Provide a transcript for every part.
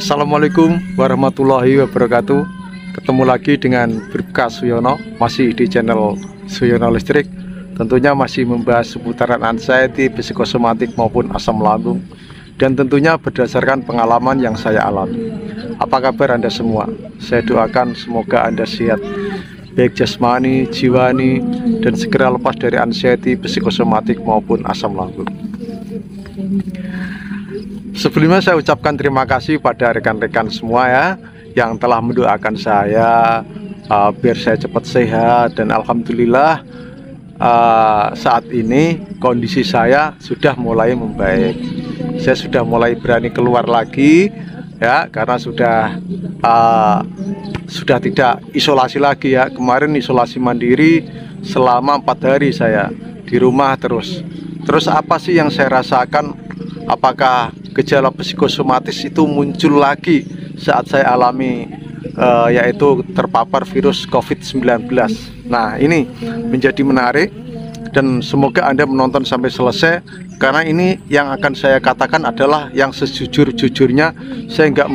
Assalamualaikum warahmatullahi wabarakatuh. Ketemu lagi dengan Bribka Suyono, masih di channel Suyono Listrik. Tentunya masih membahas seputaran anxiety, psikosomatik maupun asam lambung. Dan tentunya berdasarkan pengalaman yang saya alami. Apa kabar Anda semua? Saya doakan semoga Anda sehat, baik jasmani, jiwani, dan segera lepas dari anxiety, psikosomatik maupun asam lambung. Sebelumnya saya ucapkan terima kasih pada rekan-rekan semua ya, yang telah mendoakan saya biar saya cepat sehat. Dan alhamdulillah saat ini kondisi saya sudah mulai membaik. Saya sudah mulai berani keluar lagi ya, karena sudah tidak isolasi lagi ya. Kemarin isolasi mandiri selama 4 hari saya di rumah terus. Terus apa sih yang saya rasakan? Apakah gejala psikosomatis itu muncul lagi saat saya alami yaitu terpapar virus COVID-19. Nah, ini menjadi menarik dan semoga Anda menonton sampai selesai, karena ini yang akan saya katakan adalah yang sejujur-jujurnya. Saya nggak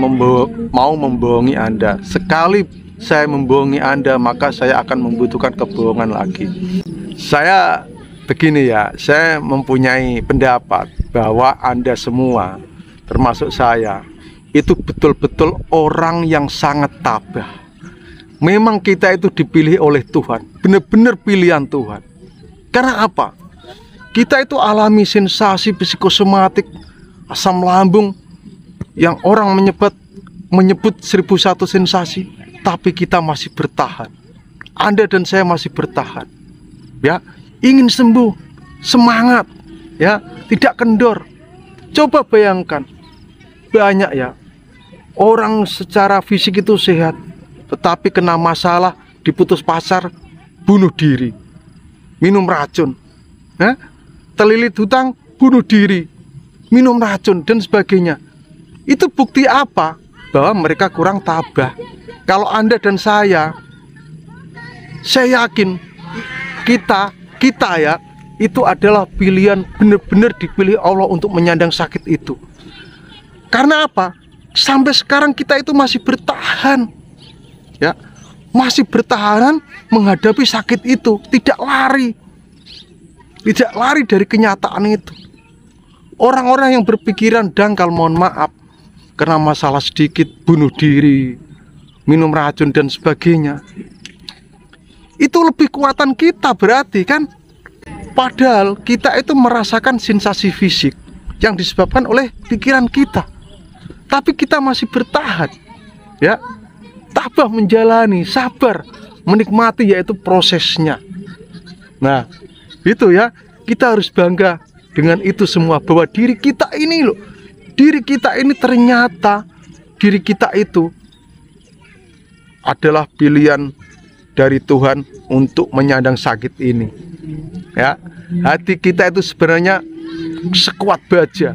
mau membohongi Anda. Sekali saya membohongi Anda, maka saya akan membutuhkan kebohongan lagi. Saya begini ya, saya mempunyai pendapat bahwa Anda semua, termasuk saya, itu betul-betul orang yang sangat tabah. Memang kita itu dipilih oleh Tuhan, benar-benar pilihan Tuhan. Karena apa? Kita itu alami sensasi psikosomatik, asam lambung, yang orang menyebut 1001 sensasi, tapi kita masih bertahan. Anda dan saya masih bertahan. Ya, ingin sembuh, semangat, ya, tidak kendor. Coba bayangkan, banyak ya orang secara fisik itu sehat, tetapi kena masalah, diputus pacar, bunuh diri, minum racun, terlilit hutang, bunuh diri, minum racun, dan sebagainya. Itu bukti apa? Bahwa mereka kurang tabah. Kalau Anda dan saya yakin kita ya, itu adalah pilihan, benar-benar dipilih Allah untuk menyandang sakit itu. Karena apa? Sampai sekarang kita itu masih bertahan, ya, masih bertahan menghadapi sakit itu, tidak lari dari kenyataan itu. Orang-orang yang berpikiran dangkal, mohon maaf, karena masalah sedikit bunuh diri, minum racun dan sebagainya, itu lebih kuatan kita berarti kan. Padahal kita itu merasakan sensasi fisik yang disebabkan oleh pikiran kita, tapi kita masih bertahan, ya, tabah menjalani, sabar, menikmati yaitu prosesnya. Nah, itu ya, kita harus bangga dengan itu semua, bahwa diri kita ini loh, diri kita ini ternyata, diri kita itu adalah pilihan dari Tuhan untuk menyandang sakit ini. Ya, hati kita itu sebenarnya sekuat baja,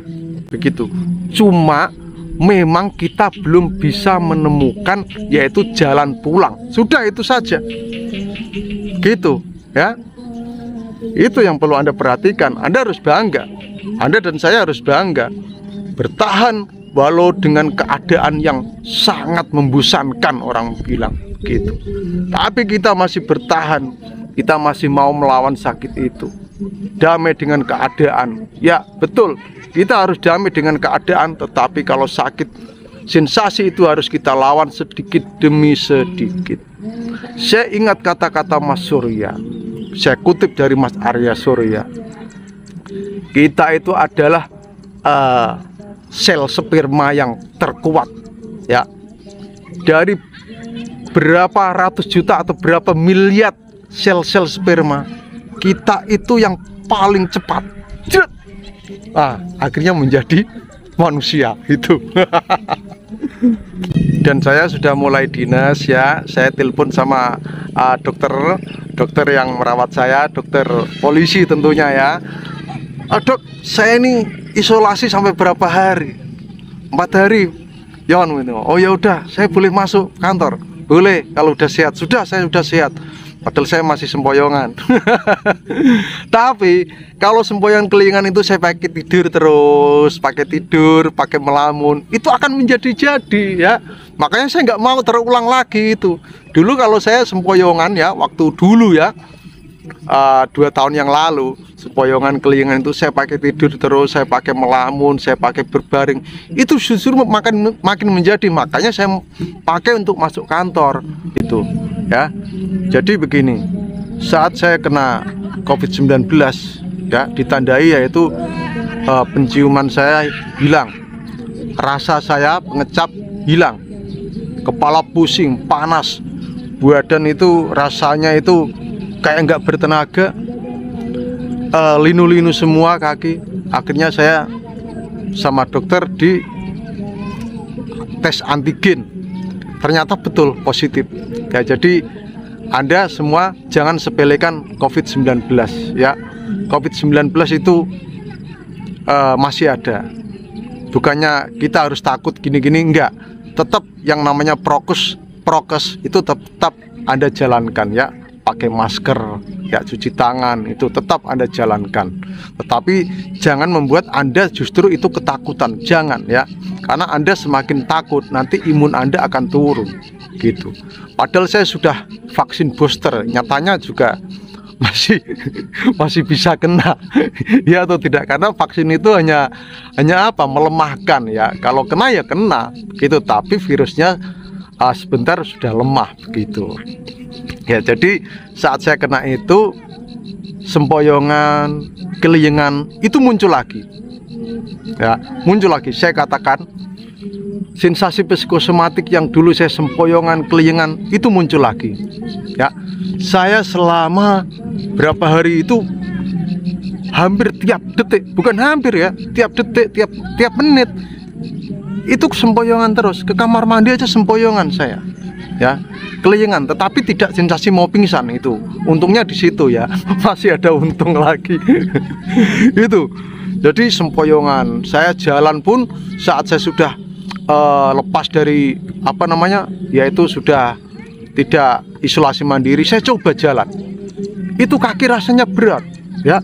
begitu. Cuma memang kita belum bisa menemukan yaitu jalan pulang. Sudah itu saja. Gitu, ya. Itu yang perlu Anda perhatikan. Anda harus bangga. Anda dan saya harus bangga. Bertahan walau dengan keadaan yang sangat membosankan, orang bilang gitu. Tapi kita masih bertahan. Kita masih mau melawan sakit itu. Damai dengan keadaan. Ya, betul. Kita harus damai dengan keadaan, tetapi kalau sakit, sensasi itu harus kita lawan sedikit demi sedikit. Saya ingat kata-kata Mas Surya. Saya kutip dari Mas Arya Surya. Kita itu adalah sel sperma yang terkuat, ya. Dari berapa ratus juta atau berapa miliar sel-sel sperma, kita itu yang paling cepat. Akhirnya menjadi manusia itu. Dan saya sudah mulai dinas ya. Saya telepon sama dokter yang merawat saya, dokter polisi tentunya ya. Dok, saya ini isolasi sampai berapa hari? 4 hari. Oh ya udah, saya boleh masuk kantor? Boleh, kalau udah sehat. Sudah, saya sudah sehat. padahal saya masih sempoyongan. Tapi kalau sempoyongan kelingan itu saya pakai tidur terus, pakai melamun, itu akan menjadi-jadi ya. Makanya saya nggak mau terulang lagi itu. Dulu kalau saya sempoyongan ya, waktu dulu ya, 2 tahun yang lalu, sempoyongan kelingan itu saya pakai tidur terus, saya pakai melamun, saya pakai berbaring, itu justru makin menjadi. Makanya saya pakai untuk masuk kantor itu ya. Jadi begini, saat saya kena COVID-19 ya, ditandai yaitu penciuman saya hilang, rasa saya pengecap hilang, kepala pusing, panas, badan itu rasanya itu kayak nggak bertenaga, linu-linu semua kaki. Akhirnya saya sama dokter di tes antigen, ternyata betul positif ya. Jadi Anda semua jangan sepelekan COVID-19 ya. COVID-19 itu masih ada, bukannya kita harus takut gini-gini, enggak. Tetap yang namanya prokes itu tetap Anda jalankan ya. Pakai masker ya, cuci tangan itu tetap Anda jalankan. Tetapi jangan membuat Anda justru itu ketakutan, jangan ya. Karena Anda semakin takut, nanti imun Anda akan turun gitu. Padahal saya sudah vaksin booster, nyatanya juga masih bisa kena ya atau tidak, karena vaksin itu hanya apa, melemahkan ya. Kalau kena ya kena gitu, tapi virusnya sebentar sudah lemah begitu ya. Jadi saat saya kena itu, sempoyongan, kelingan itu muncul lagi ya, muncul lagi. Saya katakan sensasi psikosomatik yang dulu saya sempoyongan, kelingan itu muncul lagi ya. Saya selama berapa hari itu hampir tiap detik, bukan hampir ya, tiap detik, tiap menit itu sempoyongan terus. Ke kamar mandi aja sempoyongan saya ya, kelingan. Tetapi tidak sensasi mau pingsan itu. Untungnya di situ ya, masih ada untung lagi. Itu. Jadi sempoyongan. Saya jalan pun saat saya sudah lepas dari apa namanya, yaitu sudah tidak isolasi mandiri, saya coba jalan. Itu kaki rasanya berat ya.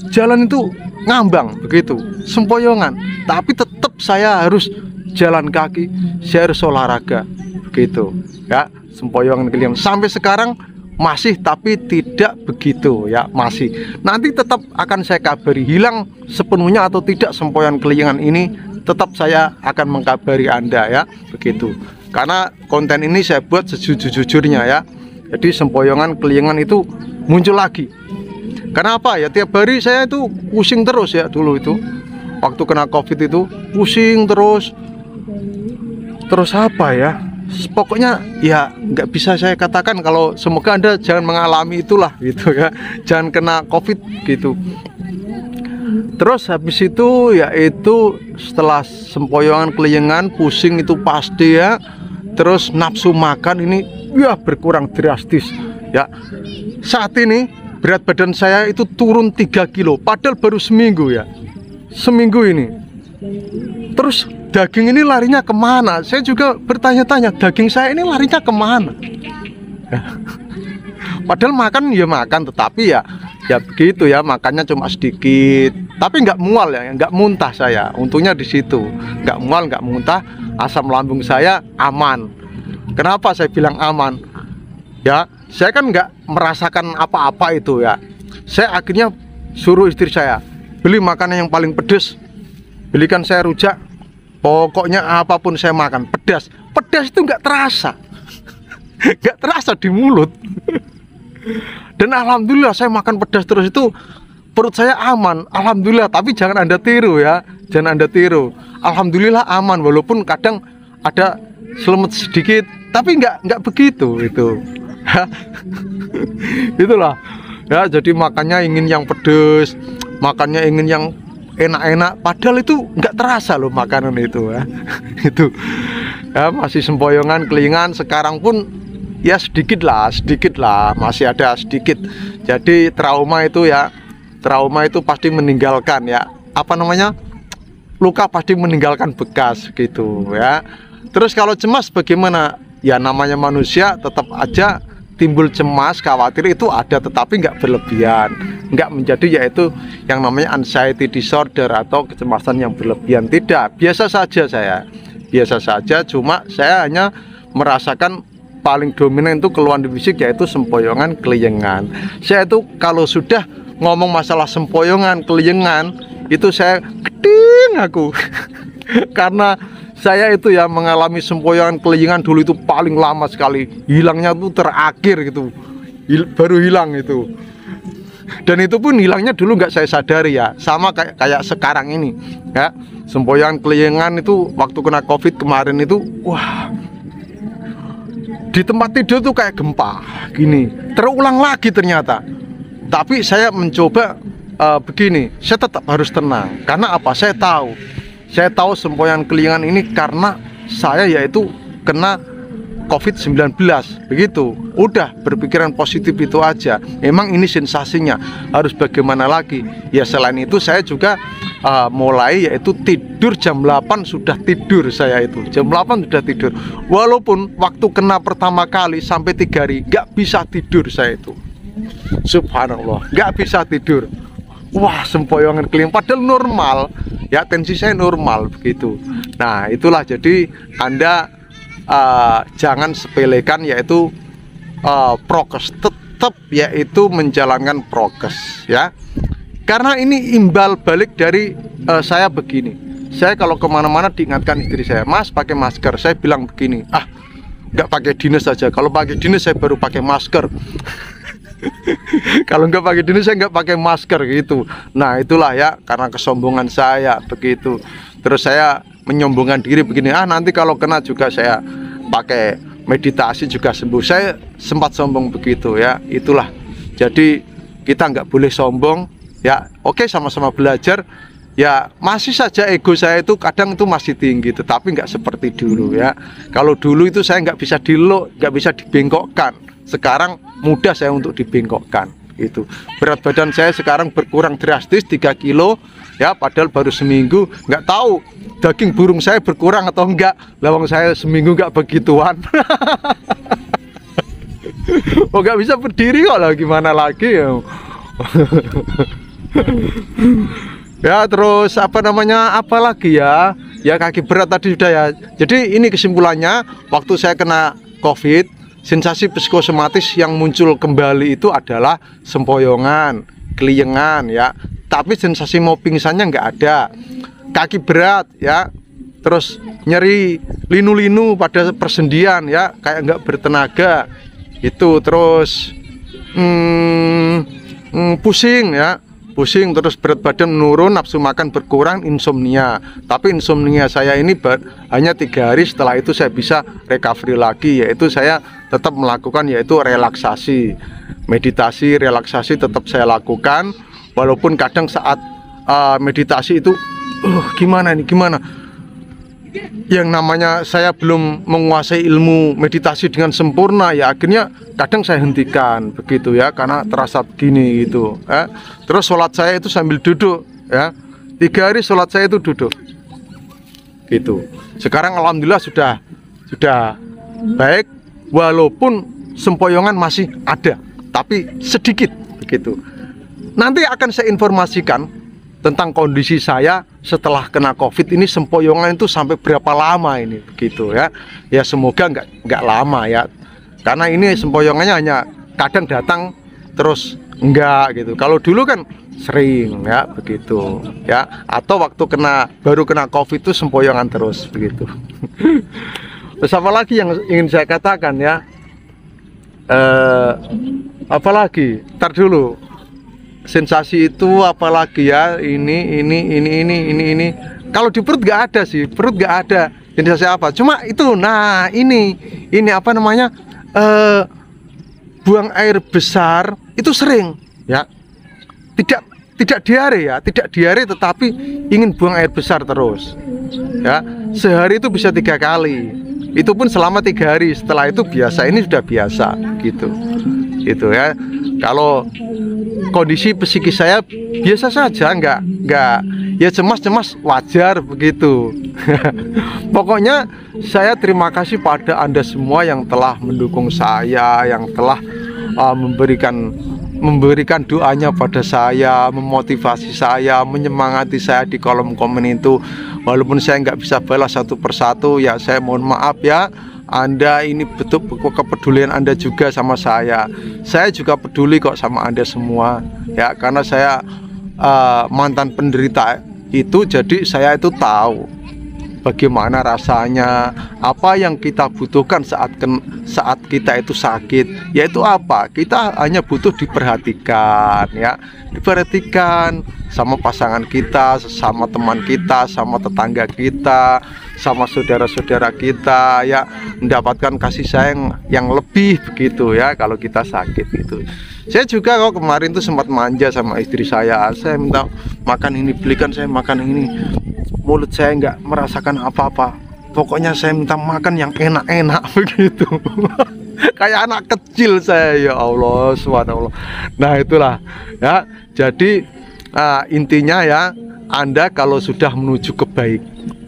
Jalan itu ngambang begitu, sempoyongan. Tapi tetap saya harus jalan kaki, saya harus olahraga begitu ya. Sempoyongan kelingan sampai sekarang masih, tapi tidak begitu ya, masih. Nanti tetap akan saya kabari hilang sepenuhnya atau tidak sempoyongan kelingan ini, tetap saya akan mengkabari Anda ya begitu. Karena konten ini saya buat sejujur-jujurnya ya. Jadi sempoyongan kelingan itu muncul lagi. Kenapa ya? Tiap hari saya itu pusing terus ya dulu itu. Waktu kena COVID itu pusing terus apa ya? Pokoknya ya nggak bisa saya katakan kalau, semoga Anda jangan mengalami itulah gitu ya. Jangan kena COVID gitu. Terus habis itu yaitu setelah sempoyongan kelingan pusing itu pasti ya. Terus nafsu makan ini ya berkurang drastis ya. Saat ini berat badan saya itu turun 3 kilo, padahal baru seminggu ya, seminggu ini. Terus daging ini larinya kemana? Saya juga bertanya-tanya, daging saya ini larinya kemana ya. Padahal makan ya makan, tetapi ya begitu ya, makannya cuma sedikit, tapi nggak mual ya, nggak muntah saya. Untungnya di situ, nggak mual, nggak muntah. Asam lambung saya aman. Kenapa saya bilang aman ya? Saya kan nggak merasakan apa-apa itu ya. Saya akhirnya suruh istri saya beli makanan yang paling pedas, belikan saya rujak, pokoknya apapun saya makan pedas. Pedas itu nggak terasa nggak terasa di mulut. Dan alhamdulillah saya makan pedas terus itu perut saya aman, alhamdulillah. Tapi jangan Anda tiru ya, jangan Anda tiru. Alhamdulillah aman, walaupun kadang ada selemet sedikit, tapi nggak begitu itu. Itulah ya. Jadi makannya ingin yang pedas, makannya ingin yang enak-enak, padahal itu nggak terasa loh makanan itu ya. Itu ya, masih sempoyongan kelingan. Sekarang pun ya sedikit lah, masih ada sedikit. Jadi trauma itu ya, trauma itu pasti meninggalkan ya, apa namanya, luka pasti meninggalkan bekas gitu ya. Terus kalau cemas bagaimana? Ya namanya manusia, tetap aja timbul cemas, khawatir itu ada, tetapi nggak berlebihan, nggak menjadi yaitu yang namanya anxiety disorder atau kecemasan yang berlebihan. Tidak, biasa saja saya, biasa saja. Cuma saya hanya merasakan paling dominan itu keluhan di fisik yaitu sempoyongan, keliengan. Saya itu kalau sudah ngomong masalah sempoyongan, keliengan itu saya geding aku karena saya itu ya mengalami sempoyongan, keliengan dulu itu paling lama sekali, hilangnya tuh terakhir gitu, baru hilang itu. Dan itu pun hilangnya dulu nggak saya sadari ya, sama kayak sekarang ini ya. Sempoyongan, keliengan itu waktu kena COVID kemarin itu, wah, di tempat tidur tuh kayak gempa gini, terulang lagi ternyata. Tapi saya mencoba begini, saya tetap harus tenang. Karena apa? Saya tahu sempoyongan, keliengan ini karena saya yaitu kena COVID-19, begitu. Udah berpikiran positif itu aja. Memang ini sensasinya, harus bagaimana lagi? Ya selain itu saya juga mulai yaitu tidur jam 8 sudah tidur saya itu. Jam 8 sudah tidur. Walaupun waktu kena pertama kali sampai 3 hari nggak bisa tidur saya itu. Subhanallah, nggak bisa tidur. Wah, sempoyongan, keliengan padahal normal ya, tensi saya normal begitu. Nah itulah, jadi Anda jangan sepelekan yaitu prokes, tetap yaitu menjalankan prokes ya. Karena ini imbal balik dari saya begini. Saya kalau kemana-mana diingatkan istri saya, Mas pakai masker. Saya bilang begini, nggak pakai dinas saja. Kalau pakai dinas saya baru pakai masker. Kalau nggak pakai dinas saya nggak pakai masker gitu. Nah itulah ya, karena kesombongan saya begitu. Terus saya menyombongkan diri begini, nanti kalau kena juga saya pakai meditasi juga sembuh. Saya sempat sombong begitu ya. Itulah, jadi kita nggak boleh sombong ya. Oke, sama-sama belajar ya. Masih saja ego saya itu kadang itu masih tinggi, tetapi nggak seperti dulu ya. Kalau dulu itu saya nggak bisa diluk, nggak bisa dibengkokkan. Sekarang mudah saya untuk dibengkokkan itu. Berat badan saya sekarang berkurang drastis 3 kilo ya, padahal baru seminggu. Nggak tahu daging burung saya berkurang atau enggak, lawang saya seminggu nggak begituan. Oh, nggak bisa berdiri kok lah, gimana lagi ya. Ya terus apa namanya, apalagi ya, ya kaki berat tadi sudah ya. Jadi ini kesimpulannya, waktu saya kena COVID, sensasi psikosomatis yang muncul kembali itu adalah sempoyongan, keliengan ya. Tapi sensasi mau pingsannya nggak ada. Kaki berat ya. Terus nyeri linu-linu pada persendian ya, kayak nggak bertenaga. Itu terus pusing ya. Pusing, terus berat badan menurun, nafsu makan berkurang, insomnia. Tapi insomnia saya ini hanya 3 hari, setelah itu saya bisa recovery lagi, yaitu saya tetap melakukan yaitu relaksasi, meditasi, relaksasi tetap saya lakukan. Walaupun kadang saat meditasi itu gimana nih, gimana? Yang namanya saya belum menguasai ilmu meditasi dengan sempurna ya, akhirnya kadang saya hentikan begitu ya, karena terasa begini gitu ya. Terus sholat saya itu sambil duduk ya, 3 hari sholat saya itu duduk gitu. Sekarang alhamdulillah sudah baik, walaupun sempoyongan masih ada tapi sedikit begitu. Nanti akan saya informasikan tentang kondisi saya setelah kena COVID ini, sempoyongan itu sampai berapa lama ini begitu ya. Ya semoga nggak lama ya, karena ini sempoyongannya hanya kadang datang terus enggak gitu. Kalau dulu kan sering ya begitu ya, atau waktu baru kena COVID itu sempoyongan terus begitu. Terus apa lagi yang ingin saya katakan ya, apalagi tar dulu, sensasi itu apalagi ya, ini. Kalau di perut nggak ada sih, perut nggak ada sensasi apa. Cuma itu, nah ini apa namanya, buang air besar itu sering ya. Tidak diare ya, tidak diare, tetapi ingin buang air besar terus ya. Sehari itu bisa 3 kali. Itu pun selama 3 hari. Setelah itu biasa, ini sudah biasa gitu ya. Kalau kondisi psikis saya biasa saja, nggak ya cemas-cemas wajar begitu. Pokoknya saya terima kasih pada Anda semua yang telah mendukung saya, yang telah memberikan doanya pada saya, memotivasi saya, menyemangati saya di kolom komen itu. Walaupun saya nggak bisa balas satu persatu, ya saya mohon maaf ya. Anda ini betul kepedulian Anda juga sama saya. Saya juga peduli kok sama Anda semua ya, karena saya mantan penderita itu, jadi saya itu tahu bagaimana rasanya, apa yang kita butuhkan saat kita itu sakit, yaitu apa? Kita hanya butuh diperhatikan ya, diperhatikan sama pasangan kita, sama teman kita, sama tetangga kita, sama saudara-saudara kita ya, mendapatkan kasih sayang yang lebih begitu ya kalau kita sakit itu. Saya juga kok kemarin tuh sempat manja sama istri saya minta makan ini, belikan saya makan ini. Mulut saya nggak merasakan apa-apa, pokoknya saya minta makan yang enak-enak begitu. Kayak anak kecil saya, ya Allah subhanallah. Nah itulah ya, jadi intinya ya, Anda kalau sudah menuju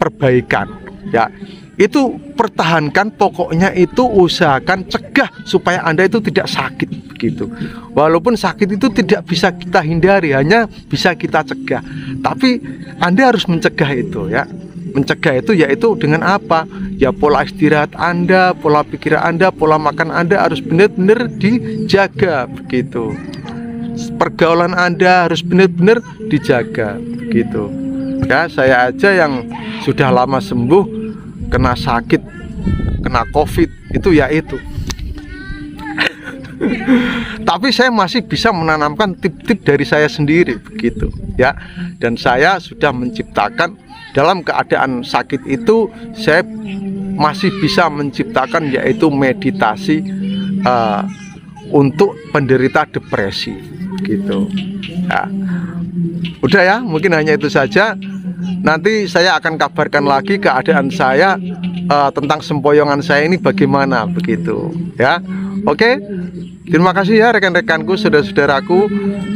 perbaikan ya, itu pertahankan, pokoknya itu usahakan cegah supaya Anda itu tidak sakit begitu. Walaupun sakit itu tidak bisa kita hindari, hanya bisa kita cegah, tapi Anda harus mencegah itu ya. Mencegah itu yaitu dengan apa? Ya pola istirahat Anda, pola pikir Anda, pola makan Anda harus benar-benar dijaga begitu. Pergaulan Anda harus benar-benar dijaga begitu. Ya, saya aja yang sudah lama sembuh kena sakit, kena COVID itu ya itu. Tapi saya masih bisa menanamkan tip-tip dari saya sendiri begitu ya. Dan saya sudah menciptakan dalam keadaan sakit itu, saya masih bisa menciptakan yaitu meditasi untuk penderita depresi gitu ya. Udah ya, mungkin hanya itu saja. Nanti saya akan kabarkan lagi keadaan saya tentang sempoyongan saya ini bagaimana begitu ya. Oke, terima kasih ya rekan-rekanku, saudara-saudaraku.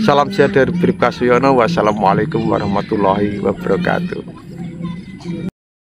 Salam sehat dari Bribka Suyono. Wassalamualaikum warahmatullahi wabarakatuh.